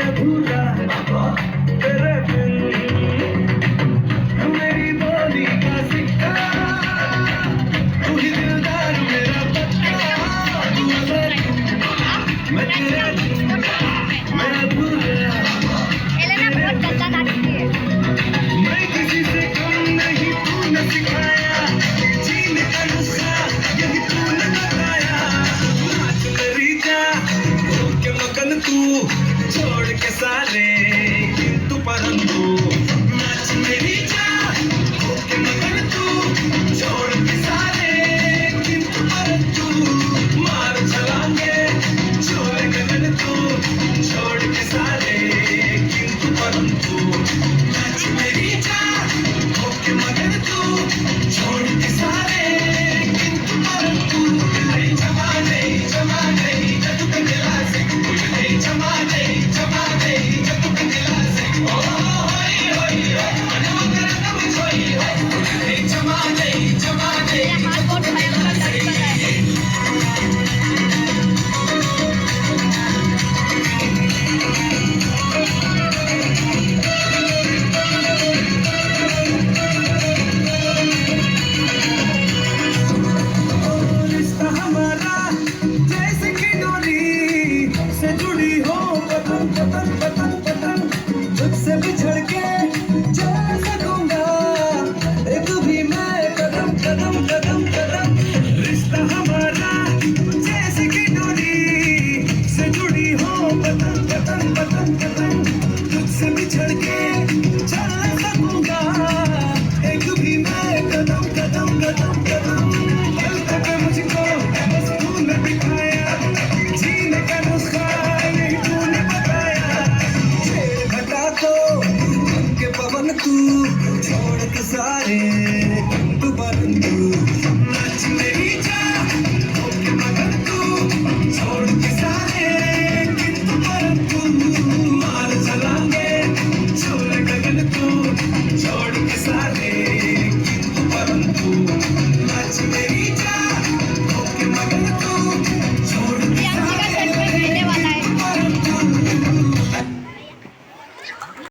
अधूरा तेरे बिन मेरी बोली का सिक्का तू ही दिलदार मेरा पक्का तू अगर मैं तेरे बिन मैं अधूरा मैं किसी से कम नहीं तूने सिखाया जीने का नुस्खा यही तूने बताया नाच मेरी जा के मगन तू छोड़ के सारे किंतु परंतु नाच मेरी जा के मगन तू छोड़ के सारे किंतु परंतु मार छलांगे छोड़ गगन तू छोड़ के सारे किंतु परंतु नाच मेरी जा के मगन तू छोड़ के सारे किंतु परंतु नहीं जमाने जमाने जब तक दिला से नहीं जमाने जमाने जब तक दिला से ओ होई होई मनवा कर तब छोई नहीं जमाने जमाने रिश्ता हमारा जैसे कि डोरी से जुड़ी हो पतन पतन पतन पतन तुझसे बिछड़ के चल सकूंगा एक भी मैं कदम कदम कदम कदम रिश्ता हमारा जैसे कि डोरी से जुड़ी हो पतन पतन पतन पतन तुझसे बिछड़ के चल सकूंगा एक भी मैं कदम कदम कदम कदम पल तक मुझको बस तूने दिखाया जीने का नुस्खा यही तूने बताया छेड़ घटा तो के पवन तू छोड़ के सारे तू परंतु